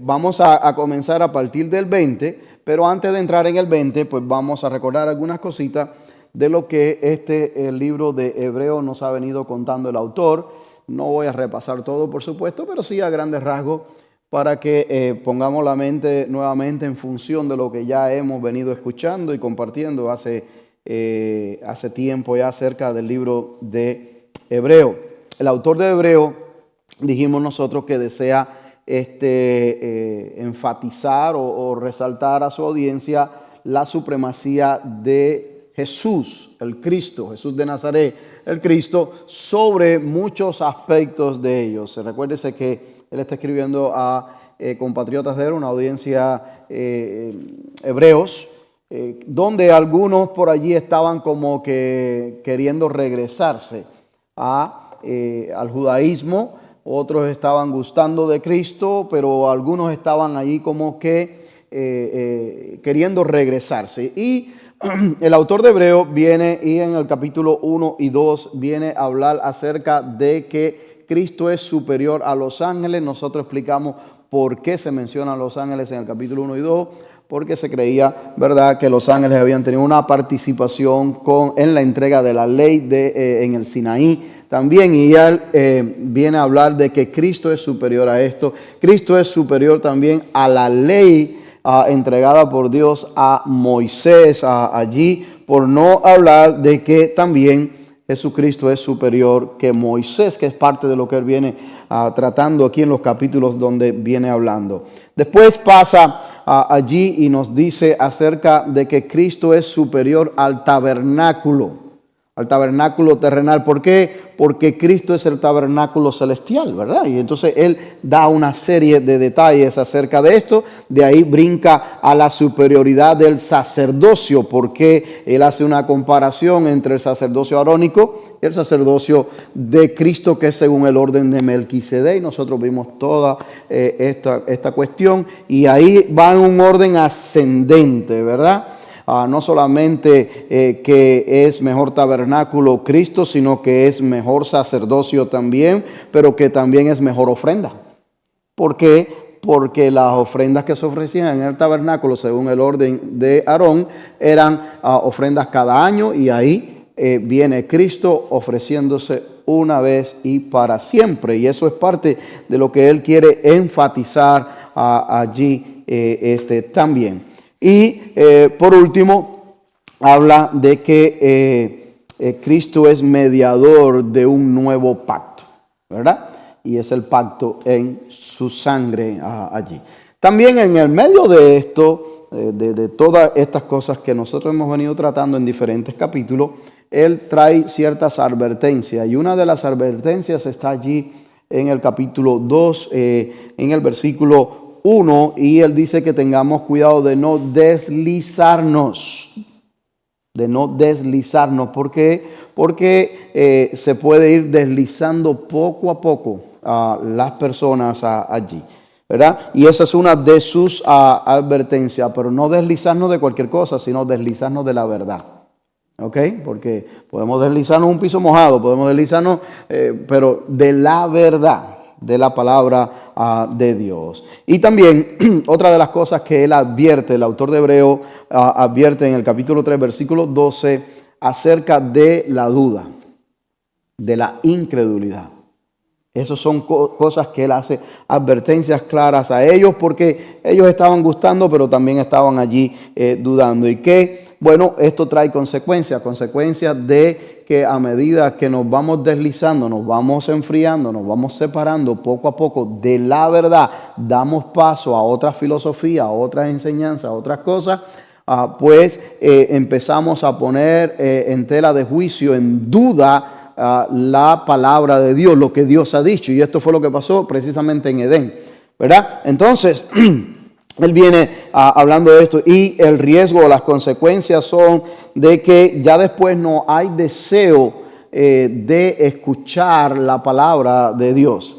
Vamos a comenzar a partir del 20, pero antes de entrar en el 20, pues vamos a recordar algunas cositas de lo que el libro de Hebreos nos ha venido contando el autor. No voy a repasar todo, por supuesto, pero sí a grandes rasgos para que pongamos la mente nuevamente en función de lo que ya hemos venido escuchando y compartiendo hace tiempo ya acerca del libro de Hebreo. El autor de Hebreo, dijimos nosotros que desea enfatizar o resaltar a su audiencia la supremacía de Jesús, el Cristo, Jesús de Nazaret, el Cristo, sobre muchos aspectos de ellos. Recuérdese que él está escribiendo a compatriotas de él, una audiencia hebreos, donde algunos por allí estaban como que queriendo regresarse al judaísmo. Otros estaban gustando de Cristo, pero algunos estaban ahí como que queriendo regresarse. Y el autor de Hebreo viene y en el capítulo 1 y 2 viene a hablar acerca de que Cristo es superior a los ángeles. Nosotros explicamos por qué se mencionan los ángeles en el capítulo 1 y 2, porque se creía, ¿verdad?, que los ángeles habían tenido una participación en la entrega de la ley en el Sinaí también, y él viene a hablar de que Cristo es superior a esto. Cristo es superior también a la ley entregada por Dios a Moisés allí, por no hablar de que también Jesucristo es superior que Moisés, que es parte de lo que él viene tratando aquí en los capítulos donde viene hablando. Después pasa allí y nos dice acerca de que Cristo es superior al tabernáculo terrenal. ¿Por qué? Porque Cristo es el tabernáculo celestial, ¿verdad? Y entonces él da una serie de detalles acerca de esto. De ahí brinca a la superioridad del sacerdocio, porque él hace una comparación entre el sacerdocio arónico y el sacerdocio de Cristo, que es según el orden de Melquisedec. Nosotros vimos toda esta cuestión, y ahí va en un orden ascendente, ¿verdad? No solamente que es mejor tabernáculo Cristo, sino que es mejor sacerdocio también, pero que también es mejor ofrenda. ¿Por qué? Porque las ofrendas que se ofrecían en el tabernáculo, según el orden de Aarón, eran ofrendas cada año, y ahí viene Cristo ofreciéndose una vez y para siempre. Y eso es parte de lo que él quiere enfatizar allí también. Y por último, habla de que Cristo es mediador de un nuevo pacto, ¿verdad? Y es el pacto en su sangre allí. También en el medio de esto, de todas estas cosas que nosotros hemos venido tratando en diferentes capítulos, él trae ciertas advertencias. Y una de las advertencias está allí en el capítulo 2, en el versículo 1, y él dice que tengamos cuidado de no deslizarnos. ¿Por qué? Porque se puede ir deslizando poco a poco a las personas allí, ¿verdad? Y esa es una de sus advertencias, pero no deslizarnos de cualquier cosa, sino deslizarnos de la verdad. ¿Ok? Porque podemos deslizarnos un piso mojado, podemos deslizarnos, pero de la verdad, de la palabra de Dios. Y también otra de las cosas que él advierte, el autor de Hebreo advierte en el capítulo 3, versículo 12, acerca de la duda, de la incredulidad. Esas son cosas que él hace advertencias claras a ellos, porque ellos estaban gustando, pero también estaban allí dudando. Y que, bueno, esto trae consecuencias de que a medida que nos vamos deslizando, nos vamos enfriando, nos vamos separando poco a poco de la verdad, damos paso a otras filosofías, a otras enseñanzas, a otras cosas, pues empezamos a poner en tela de juicio, en duda, la palabra de Dios, lo que Dios ha dicho. Y esto fue lo que pasó precisamente en Edén, ¿verdad? Entonces él viene hablando de esto, y el riesgo o las consecuencias son de que ya después no hay deseo de escuchar la palabra de Dios.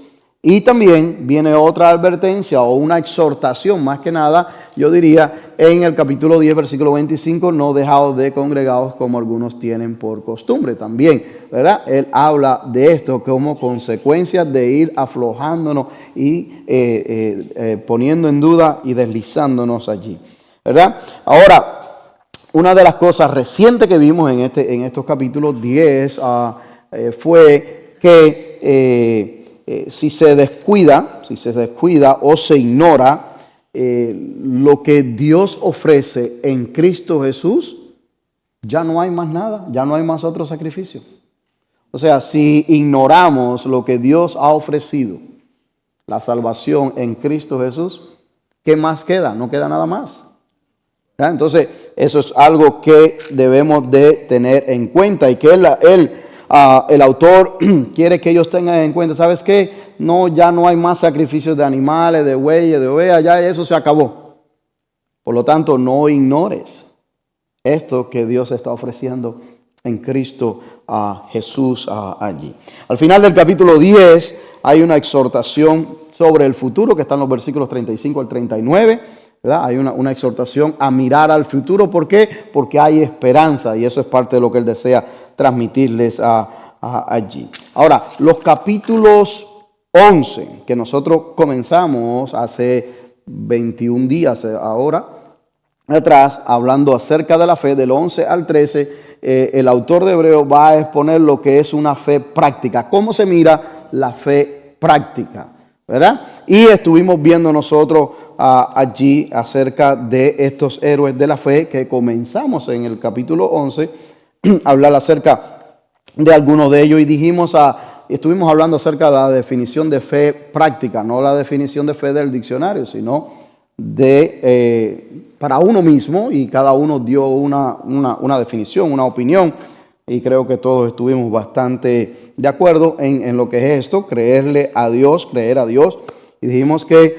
Y también viene otra advertencia o una exhortación, más que nada, yo diría, en el capítulo 10, versículo 25, no dejaos de congregados como algunos tienen por costumbre. También, ¿verdad? Él habla de esto como consecuencia de ir aflojándonos y poniendo en duda y deslizándonos allí, ¿verdad? Ahora, una de las cosas recientes que vimos en estos capítulos 10 fue que si se descuida o se ignora lo que Dios ofrece en Cristo Jesús, ya no hay más nada, ya no hay más otro sacrificio. O sea, si ignoramos lo que Dios ha ofrecido, la salvación en Cristo Jesús, ¿qué más queda? No queda nada más. ¿Ya? Entonces, eso es algo que debemos de tener en cuenta y que el autor quiere que ellos tengan en cuenta. ¿Sabes qué? No, ya no hay más sacrificios de animales, de bueyes, de ovejas, ya eso se acabó. Por lo tanto, no ignores esto que Dios está ofreciendo en Cristo Jesús allí. Al final del capítulo 10 hay una exhortación sobre el futuro que está en los versículos 35 al 39. ¿Verdad? Hay una exhortación a mirar al futuro. ¿Por qué? Porque hay esperanza y eso es parte de lo que él desea transmitirles allí. Ahora, los capítulos 11 que nosotros comenzamos hace 21 días ahora atrás, hablando acerca de la fe, del 11 al 13, el autor de Hebreo va a exponer lo que es una fe práctica. ¿Cómo se mira la fe práctica? ¿Verdad? Y estuvimos viendo nosotros allí acerca de estos héroes de la fe que comenzamos en el capítulo 11 a hablar acerca de algunos de ellos y estuvimos hablando acerca de la definición de fe práctica, no la definición de fe del diccionario, sino para uno mismo, y cada uno dio una definición, una opinión. Y creo que todos estuvimos bastante de acuerdo en lo que es esto, creer a Dios. Y dijimos que,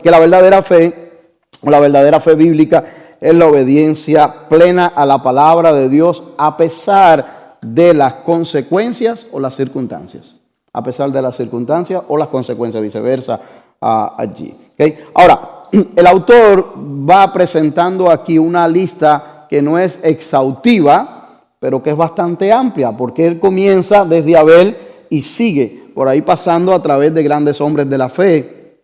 que la verdadera fe bíblica es la obediencia plena a la palabra de Dios a pesar de las consecuencias o las circunstancias. A pesar de las circunstancias o las consecuencias, viceversa, allí. ¿Okay? Ahora, el autor va presentando aquí una lista que no es exhaustiva, pero que es bastante amplia, porque él comienza desde Abel y sigue por ahí pasando a través de grandes hombres de la fe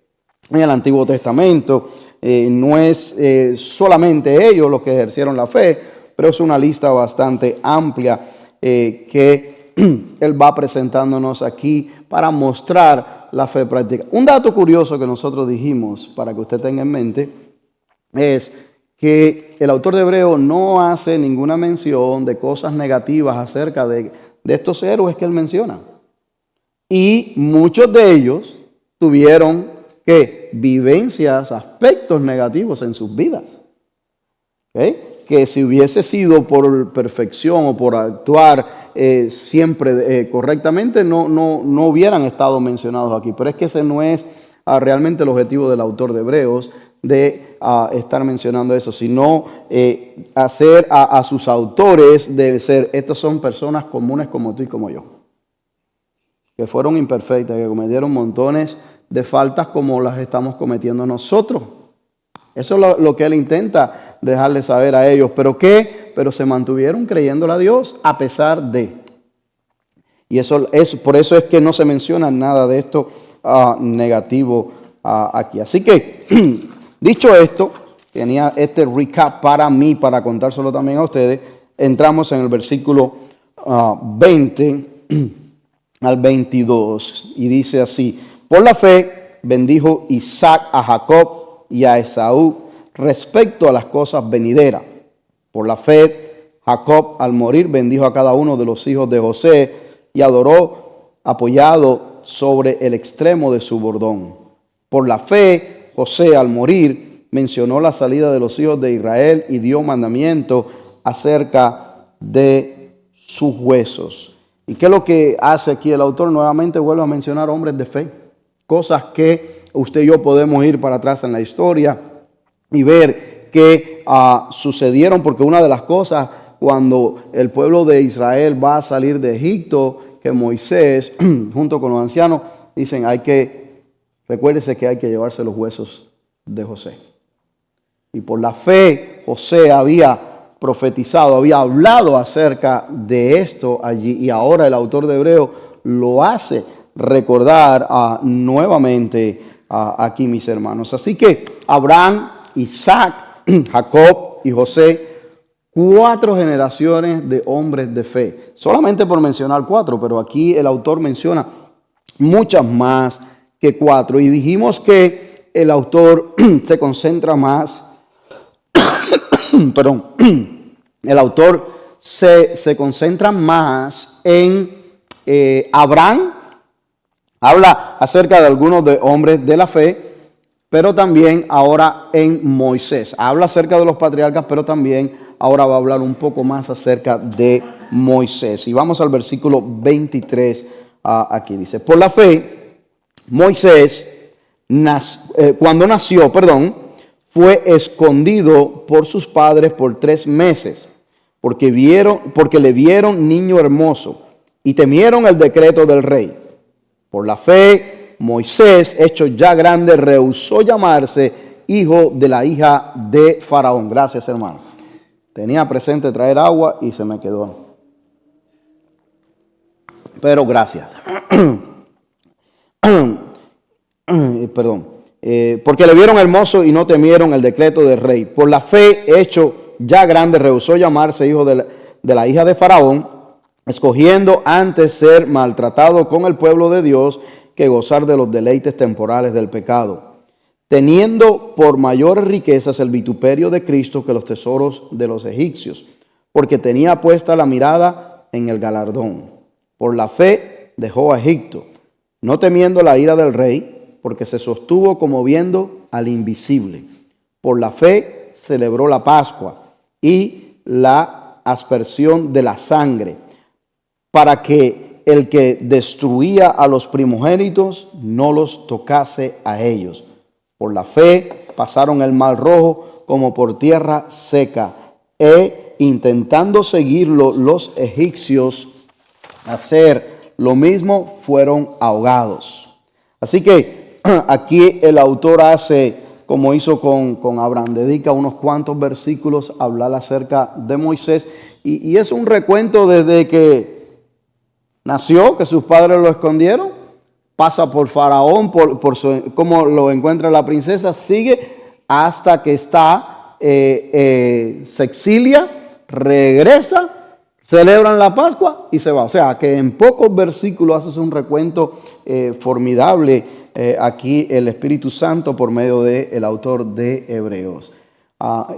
en el Antiguo Testamento. No es solamente ellos los que ejercieron la fe, pero es una lista bastante amplia que él va presentándonos aquí para mostrar la fe práctica. Un dato curioso que nosotros dijimos, para que usted tenga en mente, es que el autor de Hebreo no hace ninguna mención de cosas negativas acerca de estos héroes que él menciona. Y muchos de ellos tuvieron vivencias, aspectos negativos en sus vidas. ¿Okay? Que si hubiese sido por perfección o por actuar siempre correctamente, no hubieran estado mencionados aquí. Pero es que ese no es realmente el objetivo del autor de Hebreos, de estar mencionando eso, sino hacer a sus autores de ser, estos son personas comunes como tú y como yo, que fueron imperfectas, que cometieron montones de faltas como las estamos cometiendo nosotros. Eso es lo que él intenta dejarles saber a ellos. Pero se mantuvieron creyéndole a Dios a pesar de. Y por eso es que no se menciona nada de esto negativo aquí. Así que, dicho esto, tenía este recap para mí, para contárselo también a ustedes. Entramos en el versículo 20 al 22 y dice así: por la fe bendijo Isaac a Jacob y a Esaú respecto a las cosas venideras. Por la fe Jacob al morir bendijo a cada uno de los hijos de José y adoró apoyado sobre el extremo de su bordón. Por la fe José al morir mencionó la salida de los hijos de Israel y dio mandamiento acerca de sus huesos. ¿Y qué es lo que hace aquí el autor? Nuevamente vuelve a mencionar hombres de fe. Cosas que usted y yo podemos ir para atrás en la historia y ver qué sucedieron. Porque una de las cosas cuando el pueblo de Israel va a salir de Egipto, que Moisés, junto con los ancianos, dicen, recuérdese que hay que llevarse los huesos de José. Y por la fe, José había profetizado, había hablado acerca de esto allí, y ahora el autor de Hebreo lo hace recordar nuevamente aquí, mis hermanos. Así que Abraham, Isaac, Jacob y José, 4 generaciones de hombres de fe. Solamente por mencionar 4, pero aquí el autor menciona muchas más que 4. Y dijimos que el autor se concentra más, perdón, el autor se concentra más en Abraham. Habla acerca de algunos de hombres de la fe, pero también ahora en Moisés. Habla acerca de los patriarcas, pero también ahora va a hablar un poco más acerca de Moisés. Y vamos al versículo 23 aquí. Dice, por la fe, Moisés, cuando nació, fue escondido por sus padres por 3 meses, porque le vieron niño hermoso y temieron el decreto del rey. Por la fe, Moisés, hecho ya grande, rehusó llamarse hijo de la hija de Faraón. Gracias, hermano. Tenía presente traer agua y se me quedó. Pero gracias. Perdón. Porque le vieron hermoso y no temieron el decreto del rey. Por la fe, hecho ya grande, rehusó llamarse hijo de la hija de Faraón, escogiendo antes ser maltratado con el pueblo de Dios que gozar de los deleites temporales del pecado, teniendo por mayores riquezas el vituperio de Cristo que los tesoros de los egipcios, porque tenía puesta la mirada en el galardón. Por la fe dejó a Egipto, no temiendo la ira del rey, porque se sostuvo como viendo al invisible. Por la fe celebró la Pascua y la aspersión de la sangre, para que el que destruía a los primogénitos no los tocase a ellos. Por la fe pasaron el mar rojo como por tierra seca, intentando seguirlo los egipcios hacer lo mismo, fueron ahogados. Así que aquí el autor hace como hizo con Abraham, dedica unos cuantos versículos a hablar acerca de Moisés, y es un recuento desde que nació, que sus padres lo escondieron, pasa por Faraón, cómo lo encuentra la princesa, sigue hasta que se exilia, regresa, celebran la Pascua y se va. O sea, que en pocos versículos haces un recuento formidable aquí el Espíritu Santo por medio del autor de Hebreos.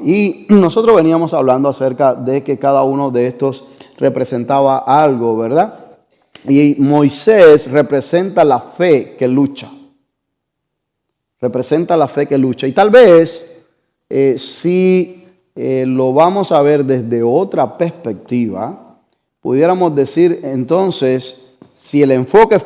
Y nosotros veníamos hablando acerca de que cada uno de estos representaba algo, ¿verdad? Y Moisés representa la fe que lucha. Representa la fe que lucha. Y tal vez, si lo vamos a ver desde otra perspectiva, pudiéramos decir entonces, si el enfoque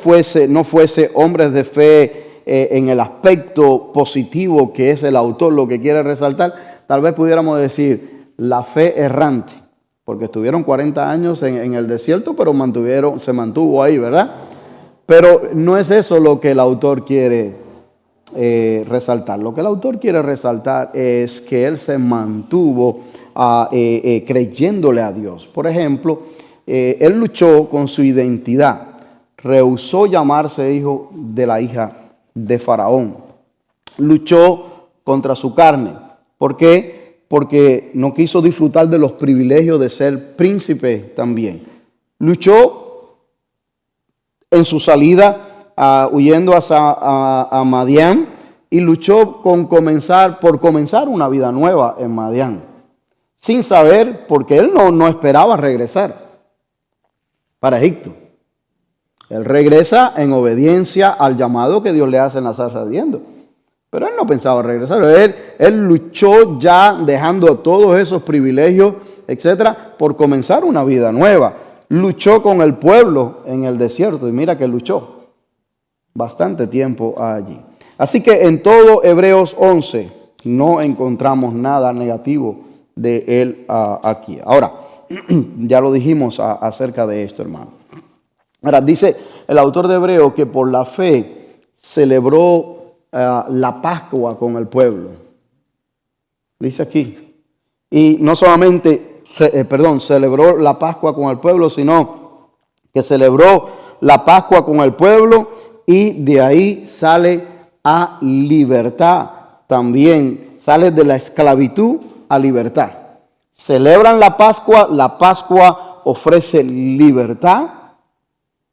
no fuese hombres de fe en el aspecto positivo que es el autor lo que quiere resaltar, tal vez pudiéramos decir la fe errante. Porque estuvieron 40 años en el desierto, pero se mantuvo ahí, ¿verdad? Pero no es eso lo que el autor quiere resaltar. Lo que el autor quiere resaltar es que él se mantuvo creyéndole a Dios. Por ejemplo, él luchó con su identidad. Rehusó llamarse hijo de la hija de Faraón. Luchó contra su carne. ¿Por qué? Porque no quiso disfrutar de los privilegios de ser príncipe también. Luchó en su salida huyendo a Madián, y luchó por comenzar una vida nueva en Madián, sin saber, porque él no esperaba regresar para Egipto. Él regresa en obediencia al llamado que Dios le hace en la zarza ardiendo. Pero él no pensaba regresar. Él luchó ya dejando todos esos privilegios, etcétera, por comenzar una vida nueva. Luchó con el pueblo en el desierto. Y mira que luchó bastante tiempo allí. Así que en todo Hebreos 11 no encontramos nada negativo de él aquí. Ahora, ya lo dijimos acerca de esto, hermano. Ahora, dice el autor de Hebreos que por la fe celebró la Pascua con el pueblo. Dice aquí. Y no solamente, celebró la Pascua con el pueblo, sino que celebró la Pascua con el pueblo y de ahí sale a libertad. También sale de la esclavitud a libertad. Celebran la Pascua ofrece libertad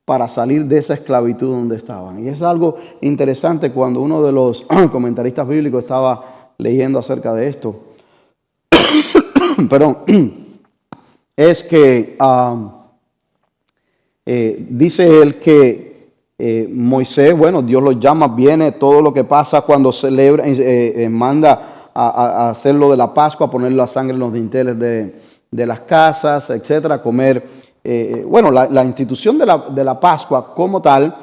para salir de esa esclavitud donde estaban. Y es algo interesante cuando uno de los comentaristas bíblicos estaba leyendo acerca de esto. Perdón, es que dice él que Moisés, bueno, Dios lo llama, viene todo lo que pasa cuando celebra, manda a hacer lo de la Pascua, a poner la sangre en los dinteles de las casas, etcétera, comer. Bueno, la institución de la Pascua como tal,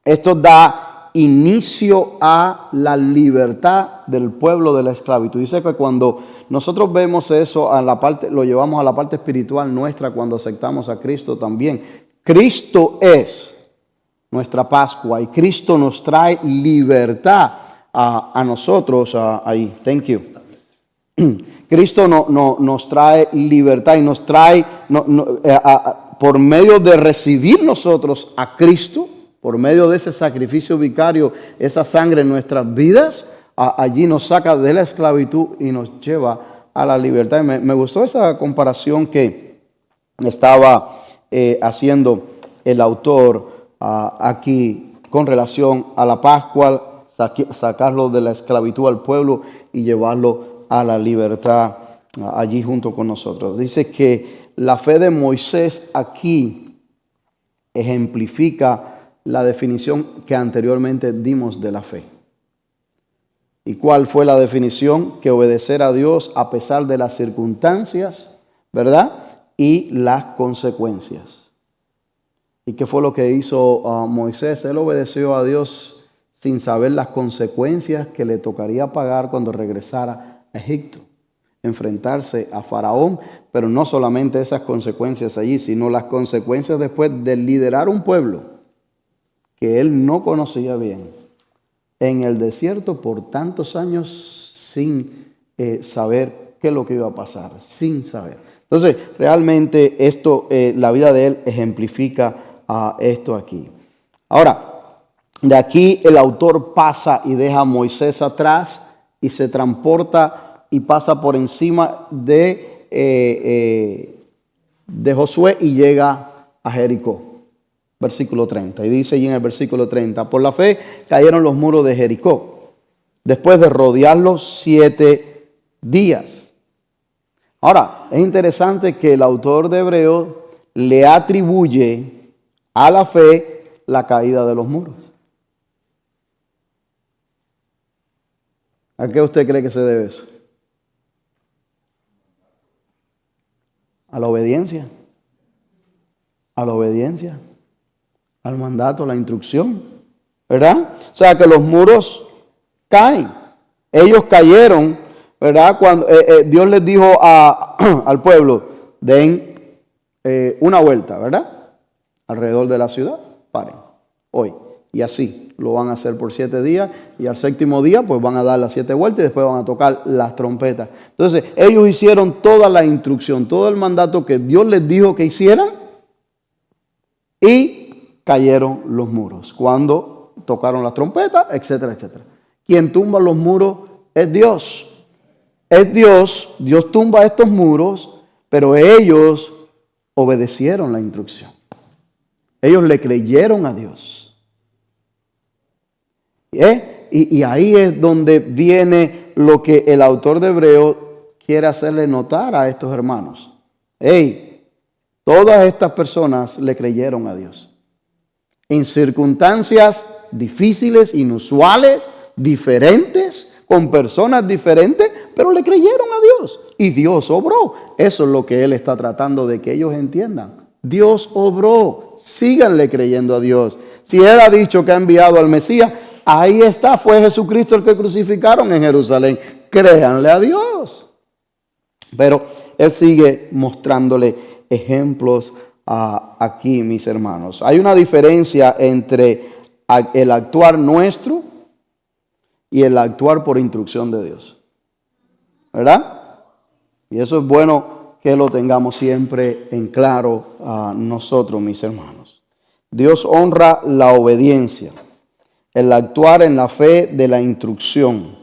esto da inicio a la libertad del pueblo de la esclavitud. Dice que cuando nosotros vemos eso a la parte, lo llevamos a la parte espiritual nuestra cuando aceptamos a Cristo también. Cristo es nuestra Pascua y Cristo nos trae libertad a nosotros ahí. Thank you. Cristo nos trae libertad y nos trae por medio de recibir nosotros a Cristo, por medio de ese sacrificio vicario, esa sangre en nuestras vidas, allí nos saca de la esclavitud y nos lleva a la libertad. Y me gustó esa comparación que estaba haciendo el autor aquí con relación a la Pascua, sacarlo de la esclavitud al pueblo y llevarlo a la libertad allí junto con nosotros. Dice que la fe de Moisés aquí ejemplifica la definición que anteriormente dimos de la fe. ¿Y cuál fue la definición? Que obedecer a Dios a pesar de las circunstancias, ¿verdad? Y las consecuencias. ¿Y qué fue lo que hizo Moisés? Él obedeció a Dios sin saber las consecuencias que le tocaría pagar cuando regresara a Egipto, enfrentarse a Faraón, pero no solamente esas consecuencias allí, sino las consecuencias después de liderar un pueblo que él no conocía bien en el desierto por tantos años sin saber qué es lo que iba a pasar, sin saber. Entonces, realmente esto, la vida de él ejemplifica esto aquí. Ahora, de aquí el autor pasa y deja a Moisés atrás y se transporta y pasa por encima de Josué y llega a Jericó. Versículo 30. Y dice allí en el versículo 30, por la fe cayeron los muros de Jericó, después de rodearlos 7 días. Ahora, es interesante que el autor de Hebreos le atribuye a la fe la caída de los muros. ¿A qué usted cree que se debe eso? A la obediencia. A la obediencia. Al mandato, a la instrucción. ¿Verdad? O sea que los muros caen. Ellos cayeron, ¿verdad? Cuando Dios les dijo al pueblo, den una vuelta, ¿verdad? Alrededor de la ciudad, paren, hoy. Y así lo van a hacer por 7 días y al 7º día pues van a dar las 7 vueltas y después van a tocar las trompetas. Entonces ellos hicieron toda la instrucción, todo el mandato que Dios les dijo que hicieran y cayeron los muros cuando tocaron las trompetas, etcétera, etcétera. Quien tumba los muros es Dios. Es Dios, Dios tumba estos muros, pero ellos obedecieron la instrucción. Ellos le creyeron a Dios. Y ahí es donde viene lo que el autor de Hebreos quiere hacerle notar a estos hermanos. Todas estas personas le creyeron a Dios. En circunstancias difíciles, inusuales, diferentes, con personas diferentes, pero le creyeron a Dios. Y Dios obró. Eso es lo que Él está tratando de que ellos entiendan. Dios obró. Síganle creyendo a Dios. Si Él ha dicho que ha enviado al Mesías, ahí está, fue Jesucristo el que crucificaron en Jerusalén. Créanle a Dios. Pero Él sigue mostrándole ejemplos aquí, mis hermanos. Hay una diferencia entre el actuar nuestro y el actuar por instrucción de Dios. ¿Verdad? Y eso es bueno que lo tengamos siempre en claro a nosotros, mis hermanos. Dios honra la obediencia, el actuar en la fe de la instrucción.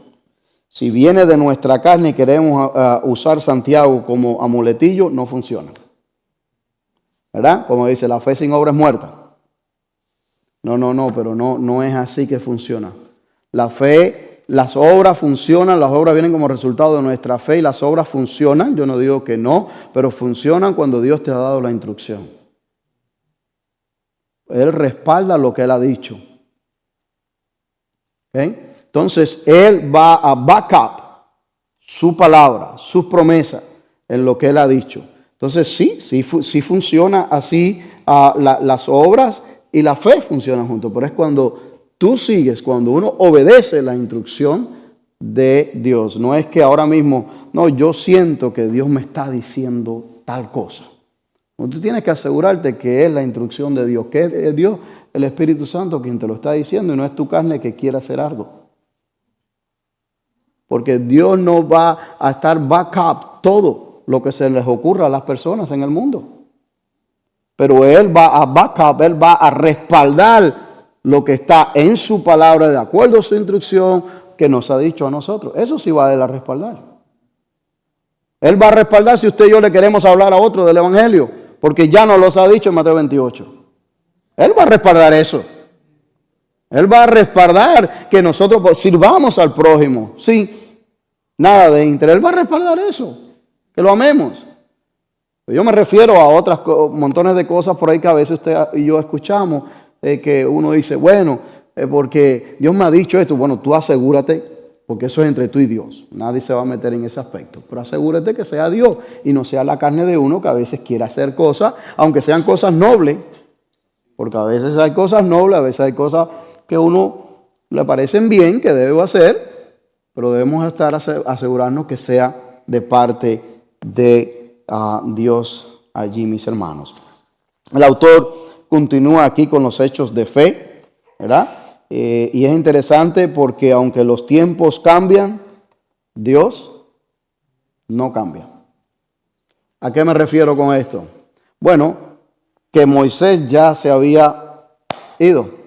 Si viene de nuestra carne y queremos usar Santiago como amuletillo, no funciona. ¿Verdad? Como dice, la fe sin obra es muerta. No, pero no es así que funciona. La fe, las obras funcionan, las obras vienen como resultado de nuestra fe y las obras funcionan, yo no digo que no, pero funcionan cuando Dios te ha dado la instrucción. Él respalda lo que Él ha dicho. ¿Okay? Entonces, Él va a back up su palabra, sus promesas en lo que Él ha dicho. Entonces, sí funciona así las obras y la fe funcionan juntos, pero es cuando tú sigues, cuando uno obedece la instrucción de Dios. No es que ahora mismo, no, yo siento que Dios me está diciendo tal cosa. Tú tienes que asegurarte que es la instrucción de Dios, que es Dios, el Espíritu Santo, quien te lo está diciendo y no es tu carne que quiere hacer algo. Porque Dios no va a estar backup todo lo que se les ocurra a las personas en el mundo. Pero Él va a backup, Él va a respaldar lo que está en su palabra de acuerdo a su instrucción que nos ha dicho a nosotros. Eso sí va a Él a respaldar. Él va a respaldar si usted y yo le queremos hablar a otro del Evangelio, porque ya nos los ha dicho en Mateo 28. Él va a respaldar eso. Él va a respaldar que nosotros sirvamos al prójimo. Sí, nada de interés. Él va a respaldar eso, que lo amemos. Yo me refiero a otras montones de cosas por ahí que a veces usted y yo escuchamos, que uno dice, bueno, porque Dios me ha dicho esto. Bueno, tú asegúrate, porque eso es entre tú y Dios. Nadie se va a meter en ese aspecto. Pero asegúrate que sea Dios y no sea la carne de uno que a veces quiere hacer cosas, aunque sean cosas nobles. Porque a veces hay cosas nobles, a veces hay cosas que a uno le parecen bien, que debe hacer, pero debemos asegurarnos que sea de parte de Dios allí, mis hermanos. El autor continúa aquí con los hechos de fe, ¿verdad? Y es interesante porque aunque los tiempos cambian, Dios no cambia. ¿A qué me refiero con esto? Bueno, que Moisés ya se había ido.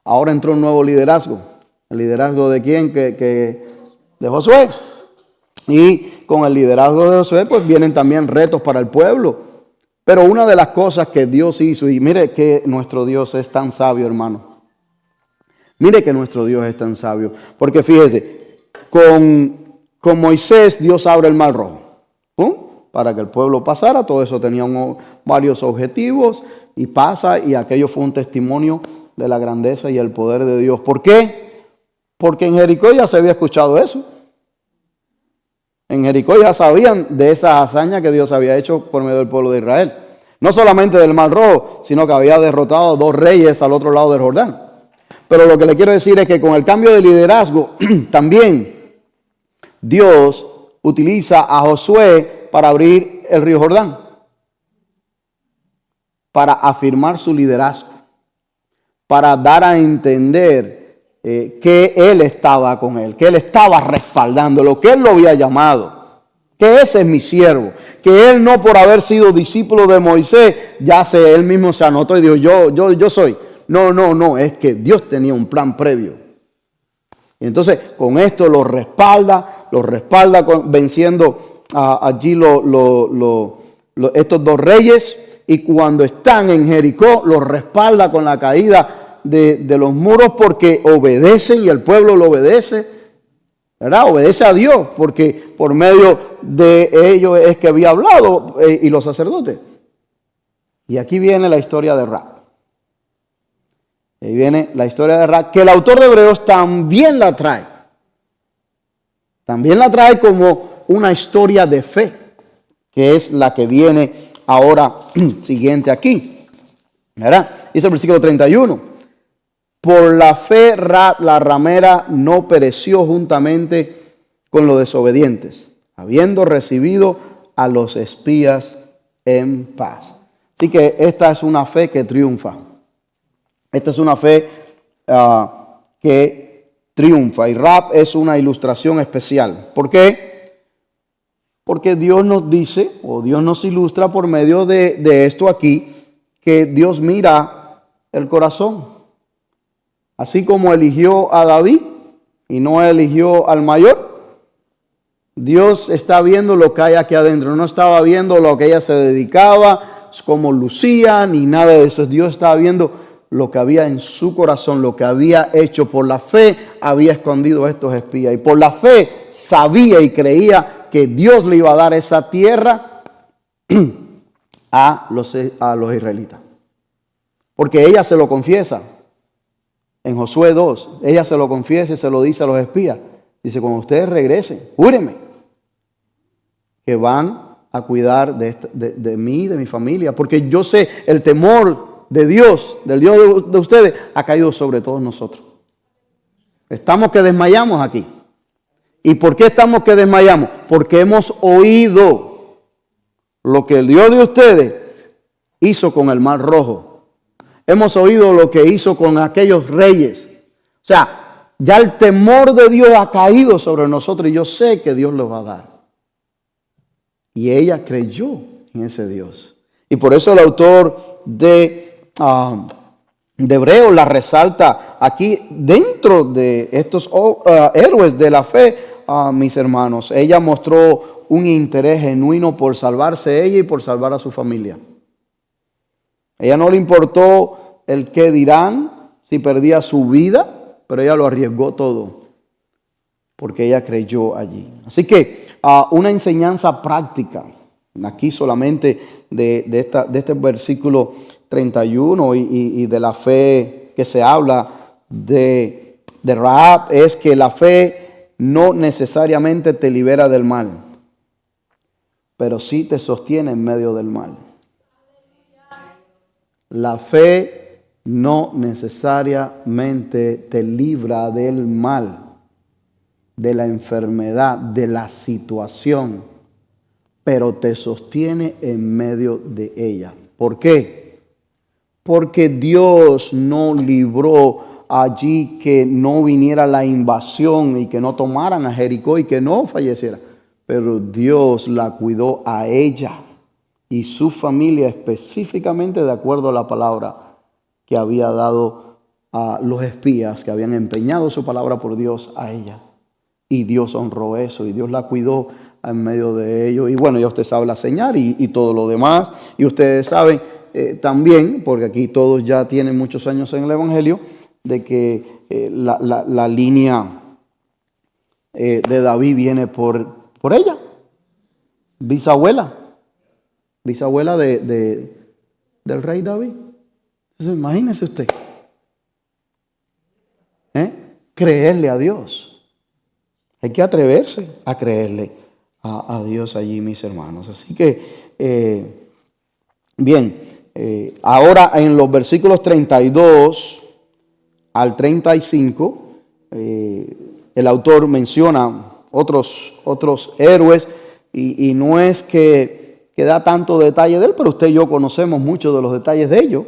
Ahora entró un nuevo liderazgo. ¿El liderazgo de quién? De Josué. Y con el liderazgo de Josué, pues vienen también retos para el pueblo. Pero una de las cosas que Dios hizo, y mire que nuestro Dios es tan sabio, hermano. Mire que nuestro Dios es tan sabio. Porque fíjese, con Moisés Dios abre el mar rojo. Para que el pueblo pasara. Todo eso tenía varios objetivos. Y pasa, y aquello fue un testimonio de la grandeza y el poder de Dios. ¿Por qué? Porque en Jericó ya se había escuchado eso. En Jericó ya sabían de esa hazaña que Dios había hecho por medio del pueblo de Israel. No solamente del Mar Rojo, sino que había derrotado a 2 reyes al otro lado del Jordán. Pero lo que le quiero decir es que con el cambio de liderazgo, también Dios utiliza a Josué para abrir el río Jordán, para afirmar su liderazgo, para dar a entender que Él estaba con él, que Él estaba respaldándolo, que Él lo había llamado, que ese es mi siervo, que Él no por haber sido discípulo de Moisés, Él mismo se anotó y dijo, yo soy. No, es que Dios tenía un plan previo. Y entonces con esto lo respalda venciendo allí estos 2 reyes, y cuando están en Jericó los respalda con la caída de los muros, porque obedecen y el pueblo lo obedece, ¿verdad? Obedece a Dios, porque por medio de ellos es que había hablado y los sacerdotes. Y aquí viene la historia de Rahab. Ahí viene la historia de Rahab, que el autor de Hebreos también la trae. También la trae como una historia de fe, que es la que viene ahora siguiente aquí, ¿verdad? Dice el versículo 31. Por la fe la ramera no pereció juntamente con los desobedientes, habiendo recibido a los espías en paz. Así que esta es una fe que triunfa. Esta es una fe que triunfa. Y Rahab es una ilustración especial. ¿Por qué? Porque Dios nos dice, o Dios nos ilustra por medio de esto aquí, que Dios mira el corazón. Así como eligió a David y no eligió al mayor, Dios está viendo lo que hay aquí adentro. No estaba viendo lo que ella se dedicaba, cómo lucía, ni nada de eso. Dios estaba viendo lo que había en su corazón, lo que había hecho. Por la fe había escondido a estos espías. Y por la fe sabía y creía que Dios le iba a dar esa tierra a los israelitas. Porque ella se lo confiesa. En Josué 2, ella se lo confiesa y se lo dice a los espías. Dice, cuando ustedes regresen, júrenme que van a cuidar de mí, de mi familia. Porque yo sé, el temor de Dios, del Dios de ustedes, ha caído sobre todos nosotros. Estamos que desmayamos aquí. ¿Y por qué estamos que desmayamos? Porque hemos oído lo que el Dios de ustedes hizo con el Mar Rojo. Hemos oído lo que hizo con aquellos reyes. O sea, ya el temor de Dios ha caído sobre nosotros y yo sé que Dios lo va a dar. Y ella creyó en ese Dios. Y por eso el autor de Hebreos la resalta aquí dentro de estos héroes de la fe, mis hermanos. Ella mostró un interés genuino por salvarse ella y por salvar a su familia. Ella no le importó el qué dirán, si perdía su vida, pero ella lo arriesgó todo, porque ella creyó allí. Así que una enseñanza práctica, aquí solamente de este versículo 31 y de la fe que se habla de Rahab, es que la fe no necesariamente te libera del mal, pero sí te sostiene en medio del mal. La fe no necesariamente te libra del mal, de la enfermedad, de la situación, pero te sostiene en medio de ella. ¿Por qué? Porque Dios no libró allí que no viniera la invasión y que no tomaran a Jericó y que no falleciera, pero Dios la cuidó a ella y su familia específicamente de acuerdo a la palabra que había dado a los espías que habían empeñado su palabra por Dios a ella. Y Dios honró eso y Dios la cuidó en medio de ello. Y bueno, ya usted sabe la señal y todo lo demás. Y ustedes saben también, porque aquí todos ya tienen muchos años en el Evangelio, de que la línea de David viene por ella, bisabuela del rey David. Entonces imagínese usted, creerle a Dios. Hay que atreverse a creerle a Dios allí, mis hermanos. Así que, ahora en los versículos 32 al 35, el autor menciona otros héroes y no es que da tanto detalle de él, pero usted y yo conocemos muchos de los detalles de ellos,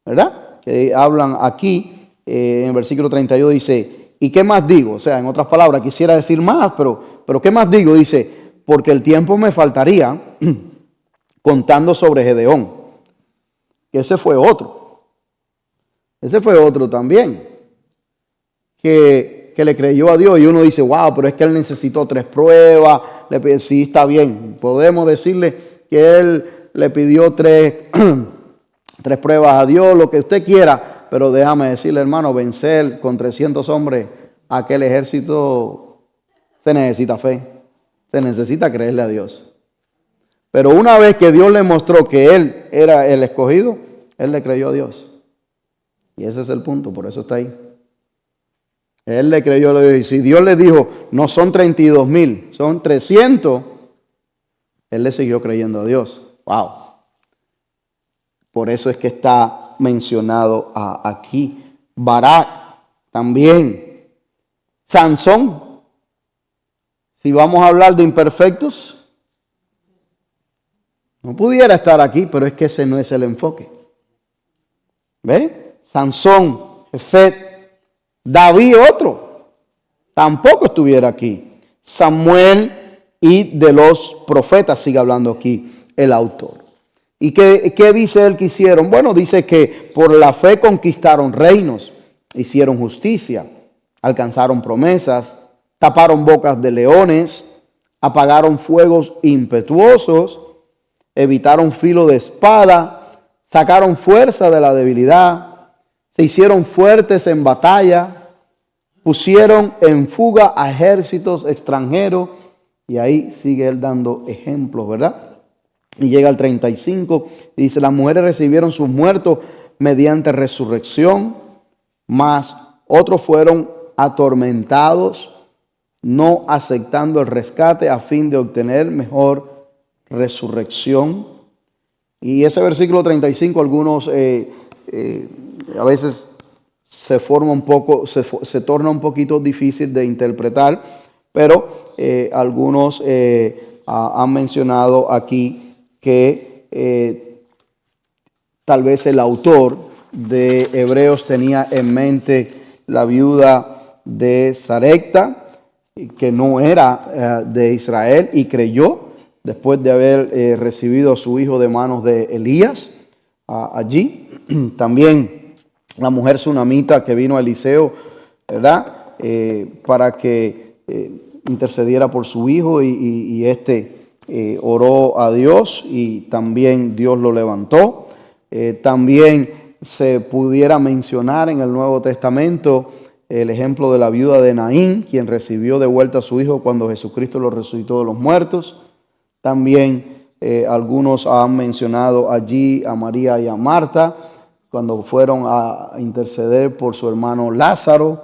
¿verdad? Que hablan aquí, en el versículo 32 dice, ¿y qué más digo? O sea, en otras palabras, quisiera decir más, pero ¿qué más digo? Dice, porque el tiempo me faltaría contando sobre Gedeón. Ese fue otro también, que le creyó a Dios. Y uno dice, wow, pero es que él necesitó 3 pruebas. Sí, está bien. Podemos decirle que él le pidió 3 pruebas a Dios, lo que usted quiera. Pero déjame decirle, hermano, vencer con 300 hombres aquel ejército, se necesita fe, se necesita creerle a Dios. Pero una vez que Dios le mostró que él era el escogido, él le creyó a Dios. Y ese es el punto, por eso está ahí. Él le creyó a Dios. Y si Dios le dijo, no son 32,000, son 300, él le siguió creyendo a Dios. Wow. Por eso es que está mencionado aquí. Barak también. Sansón. Si vamos a hablar de imperfectos, no pudiera estar aquí, pero es que ese no es el enfoque. ¿Ve? Sansón, Jefet, David otro, tampoco estuviera aquí. Samuel y de los profetas, sigue hablando aquí el autor. ¿Y qué dice él que hicieron? Bueno, dice que por la fe conquistaron reinos, hicieron justicia, alcanzaron promesas, taparon bocas de leones, apagaron fuegos impetuosos, evitaron filo de espada, sacaron fuerza de la debilidad, se hicieron fuertes en batalla, pusieron en fuga a ejércitos extranjeros, y ahí sigue él dando ejemplos, ¿verdad? Y llega al 35, y dice, las mujeres recibieron sus muertos mediante resurrección, mas otros fueron atormentados, no aceptando el rescate a fin de obtener mejor resurrección. Y ese versículo 35, algunos a veces se forma un poco, se torna un poquito difícil de interpretar, pero algunos han mencionado aquí que tal vez el autor de Hebreos tenía en mente la viuda de Sarepta, que no era de Israel, y creyó después de haber recibido a su hijo de manos de Elías allí. También la mujer sunamita que vino a Eliseo, ¿verdad? Para que intercediera por su hijo, y este oró a Dios y también Dios lo levantó. También se pudiera mencionar en el Nuevo Testamento el ejemplo de la viuda de Naín, quien recibió de vuelta a su hijo cuando Jesucristo lo resucitó de los muertos. También algunos han mencionado allí a María y a Marta, cuando fueron a interceder por su hermano Lázaro,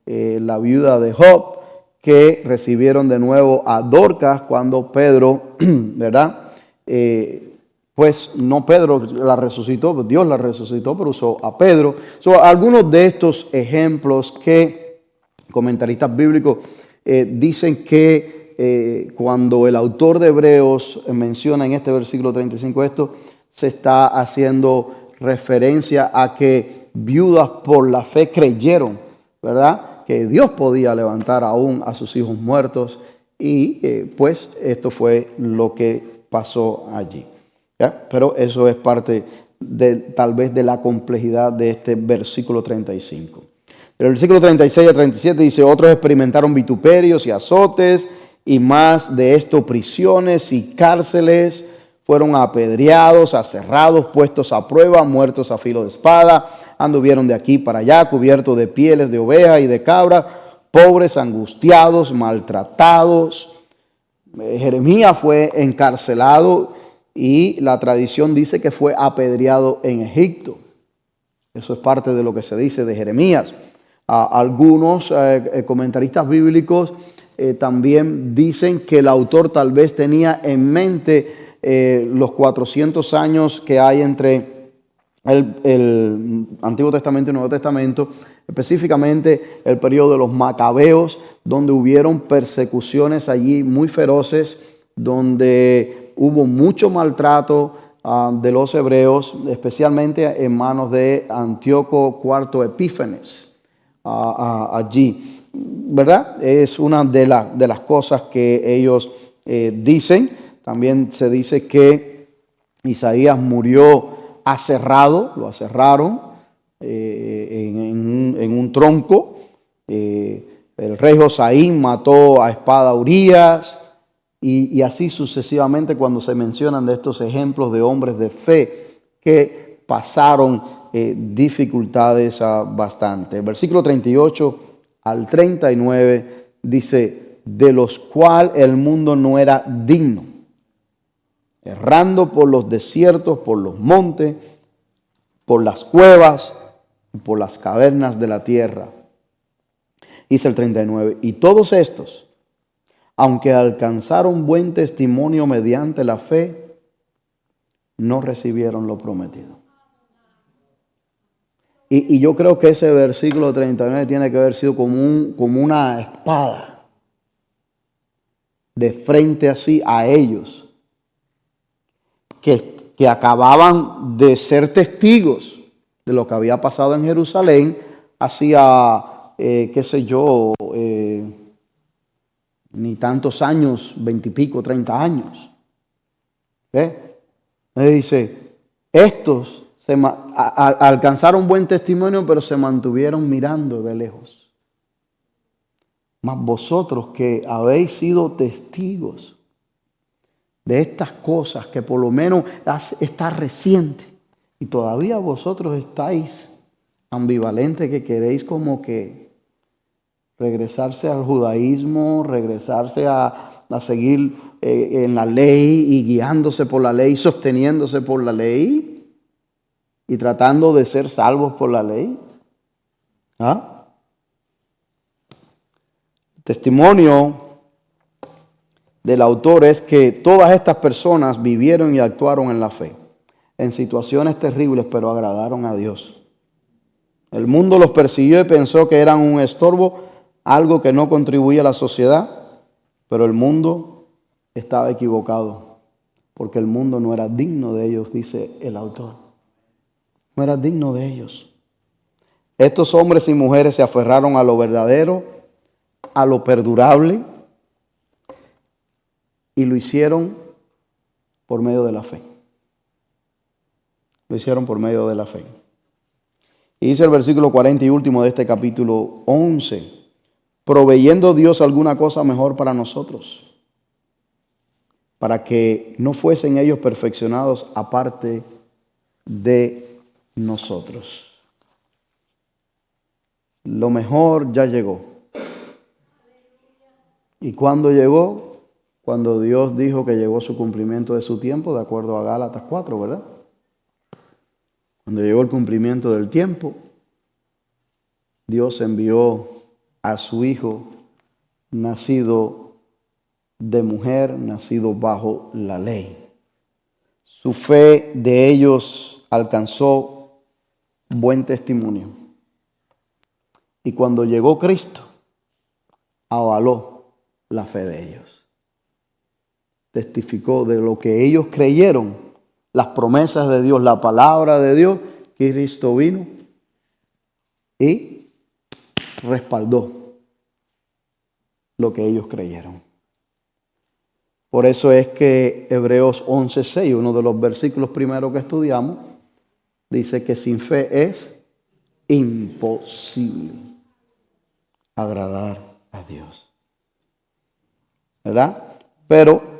la viuda de Job, que recibieron de nuevo a Dorcas cuando Pedro, ¿verdad? Pues no Pedro la resucitó, Dios la resucitó, pero usó a Pedro. Algunos de estos ejemplos que comentaristas bíblicos dicen que cuando el autor de Hebreos menciona en este versículo 35 esto, se está haciendo referencia a que viudas por la fe creyeron, ¿verdad? Que Dios podía levantar aún a sus hijos muertos, y pues esto fue lo que pasó allí. ¿Ya? Pero eso es parte tal vez de la complejidad de este versículo 35. El versículo 36 a 37 dice, otros experimentaron vituperios y azotes, y más de esto prisiones y cárceles, fueron apedreados, aserrados, puestos a prueba, muertos a filo de espada, anduvieron de aquí para allá, cubiertos de pieles de oveja y de cabra, pobres, angustiados, maltratados. Jeremías fue encarcelado, y la tradición dice que fue apedreado en Egipto. Eso es parte de lo que se dice de Jeremías. Algunos comentaristas bíblicos también dicen que el autor tal vez tenía en mente los 400 años que hay entre el Antiguo Testamento y el Nuevo Testamento, específicamente el periodo de los Macabeos, donde hubieron persecuciones allí muy feroces, donde hubo mucho maltrato de los hebreos, especialmente en manos de Antíoco IV Epífanes allí, ¿verdad? Es una de las cosas que ellos dicen. También se dice que Isaías murió aserrado, lo aserraron en un tronco. El rey Josaín mató a espada a Urías. Y así sucesivamente, cuando se mencionan de estos ejemplos de hombres de fe que pasaron dificultades bastante. El versículo 38 al 39 dice, de los cuales el mundo no era digno, errando por los desiertos, por los montes, por las cuevas y por las cavernas de la tierra. Dice el 39, y todos estos, aunque alcanzaron buen testimonio mediante la fe, no recibieron lo prometido. Y yo creo que ese versículo 39 tiene que haber sido como una espada de frente así a ellos, que acababan de ser testigos de lo que había pasado en Jerusalén hacía qué sé yo, ni tantos años, 20 y pico, 30 años. Me dice, estos alcanzaron buen testimonio, pero se mantuvieron mirando de lejos. Mas vosotros que habéis sido testigos de estas cosas, que por lo menos está reciente, y todavía vosotros estáis ambivalentes, que queréis como que regresarse al judaísmo, regresarse a seguir en la ley y guiándose por la ley, sosteniéndose por la ley y tratando de ser salvos por la ley. ¿Ah? Testimonio del autor es que todas estas personas vivieron y actuaron en la fe, en situaciones terribles, pero agradaron a Dios. El mundo los persiguió y pensó que eran un estorbo, algo que no contribuía a la sociedad, pero el mundo estaba equivocado, porque el mundo no era digno de ellos, dice el autor. No era digno de ellos. Estos hombres y mujeres se aferraron a lo verdadero, a lo perdurable, y lo hicieron por medio de la fe. Lo hicieron por medio de la fe. Y dice el versículo 40 y último de este capítulo 11, proveyendo Dios alguna cosa mejor para nosotros, para que no fuesen ellos perfeccionados aparte de nosotros. Lo mejor ya llegó. ¿Y cuándo llegó? Cuando Dios dijo que llegó su cumplimiento de su tiempo, de acuerdo a Gálatas 4, ¿verdad? Cuando llegó el cumplimiento del tiempo, Dios envió a su Hijo, nacido de mujer, nacido bajo la ley. Su fe de ellos alcanzó buen testimonio. Y cuando llegó Cristo, avaló la fe de ellos. Testificó de lo que ellos creyeron, las promesas de Dios, la palabra de Dios, que Cristo vino y respaldó lo que ellos creyeron. Por eso es que Hebreos 11:6, uno de los versículos primeros que estudiamos, dice que sin fe es imposible agradar a Dios. ¿Verdad? Pero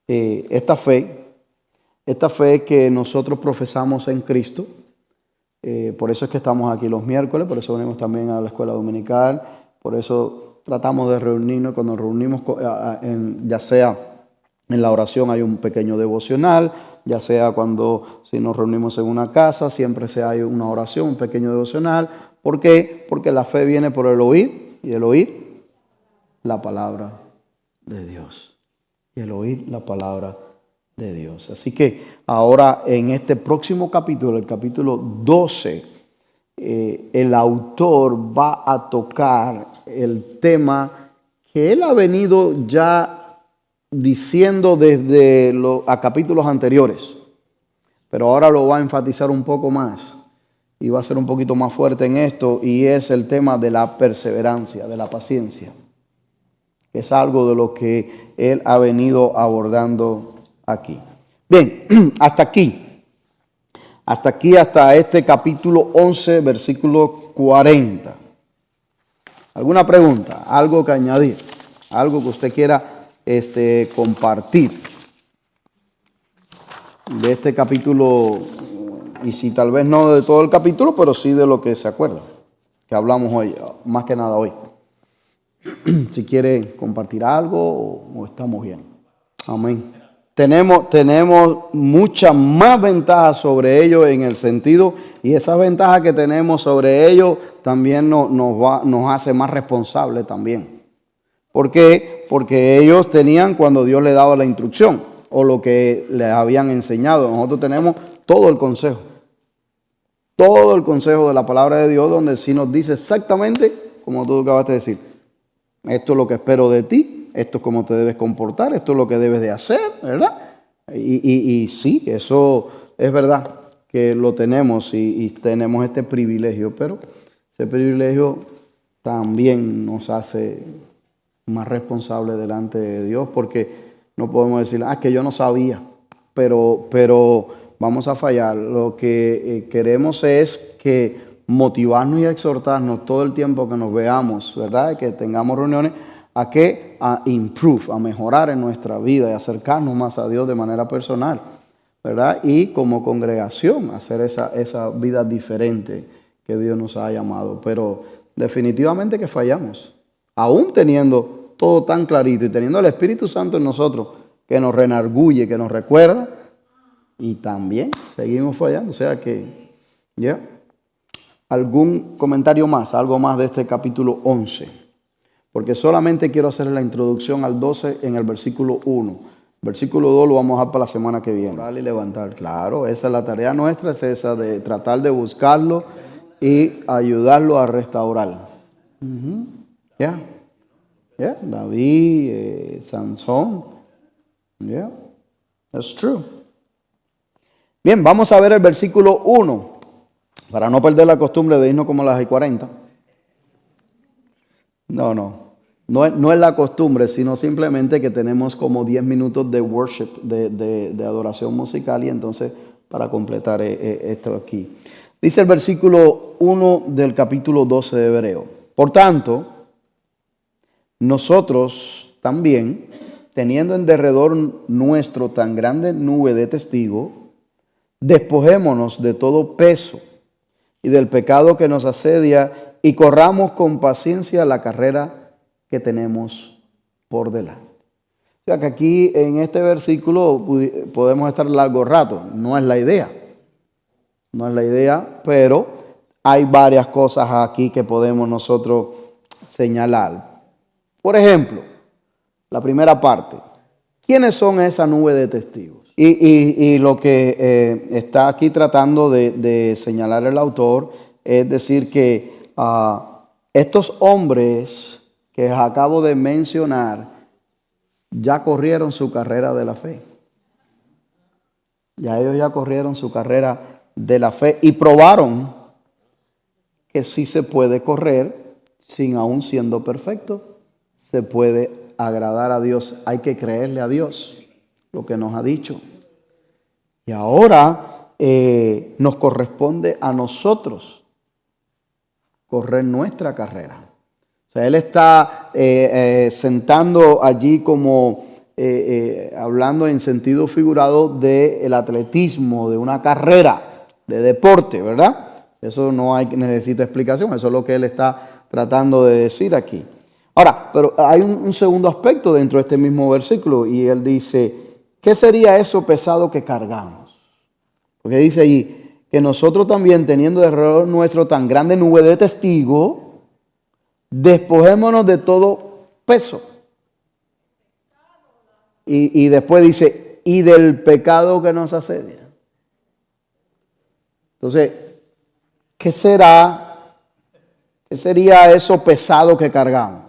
esta fe que nosotros profesamos en Cristo, por eso es que estamos aquí los miércoles, por eso venimos también a la escuela dominical, por eso tratamos de reunirnos. Cuando nos reunimos, ya sea en la oración hay un pequeño devocional, ya sea si nos reunimos en una casa, siempre hay una oración, un pequeño devocional. ¿Por qué? Porque la fe viene por el oír, y el oír la palabra de Dios. Y el oír la palabra de Dios. Así que ahora en este próximo capítulo, el capítulo 12, el autor va a tocar el tema que él ha venido ya diciendo desde a capítulos anteriores, pero ahora lo va a enfatizar un poco más y va a ser un poquito más fuerte en esto, y es el tema de la perseverancia, de la paciencia. Es algo de lo que él ha venido abordando aquí. Bien, hasta este capítulo 11, versículo 40. ¿Alguna pregunta? ¿Algo que añadir? ¿Algo que usted quiera compartir de este capítulo? Y si tal vez no de todo el capítulo, pero sí de lo que se acuerda, que hablamos hoy, más que nada hoy. Si quiere compartir algo o estamos bien. Amén. Tenemos mucha más ventaja sobre ellos en el sentido, y esa ventaja que tenemos sobre ellos también nos hace más responsables también. ¿Por qué? Porque ellos tenían cuando Dios les daba la instrucción o lo que les habían enseñado. Nosotros tenemos todo el consejo de la palabra de Dios, donde sí nos dice exactamente como tú acabaste de decir. Esto es lo que espero de ti, esto es cómo te debes comportar, esto es lo que debes de hacer, ¿verdad? Y sí, eso es verdad que lo tenemos y tenemos este privilegio, pero ese privilegio también nos hace más responsables delante de Dios, porque no podemos decir, que yo no sabía, pero vamos a fallar. Lo que queremos es que motivarnos y exhortarnos todo el tiempo que nos veamos, ¿verdad? Que tengamos reuniones, a improve, a mejorar en nuestra vida y acercarnos más a Dios de manera personal, ¿verdad? Y como congregación hacer esa vida diferente que Dios nos ha llamado. Pero definitivamente que fallamos, aún teniendo todo tan clarito y teniendo el Espíritu Santo en nosotros que nos renarguye, que nos recuerda, y también seguimos fallando. O sea que, ¿ya? ¿Algún comentario más, algo más de este capítulo 11? Porque solamente quiero hacer la introducción al 12 en el versículo 1. Versículo 2 lo vamos a dejar para la semana que viene. Orar y levantar, claro, esa es la tarea nuestra, es esa de tratar de buscarlo y ayudarlo a restaurar. Ya, David, Sansón, that's true. Bien, vamos a ver el versículo 1, para no perder la costumbre de irnos como a las 40. No es la costumbre, sino simplemente que tenemos como 10 minutos de worship, de adoración musical, y entonces para completar esto aquí. Dice el versículo 1 del capítulo 12 de Hebreo. Por tanto, nosotros también, teniendo en derredor nuestro tan grande nube de testigos, despojémonos de todo peso y del pecado que nos asedia y corramos con paciencia la carrera que tenemos por delante. O sea que aquí en este versículo podemos estar largo rato, no es la idea, pero hay varias cosas aquí que podemos nosotros señalar. Por ejemplo, la primera parte, ¿quiénes son esa nube de testigos? Y lo que está aquí tratando de señalar el autor es decir que estos hombres que acabo de mencionar ya corrieron su carrera de la fe. Ellos ya corrieron su carrera de la fe y probaron que sí se puede correr sin aún siendo perfecto. Se puede agradar a Dios. Hay que creerle a Dios lo que nos ha dicho. Y ahora nos corresponde a nosotros correr nuestra carrera. O sea, él está sentando allí como hablando en sentido figurado del atletismo, de una carrera, de deporte, ¿verdad? Eso necesita explicación, eso es lo que él está tratando de decir aquí. Ahora, pero hay un segundo aspecto dentro de este mismo versículo y él dice, ¿qué sería eso pesado que cargamos? Porque dice allí que nosotros también, teniendo alrededor nuestro tan grande nube de testigos, despojémonos de todo peso. Y después dice, y del pecado que nos asedia. Entonces, ¿qué sería eso pesado que cargamos?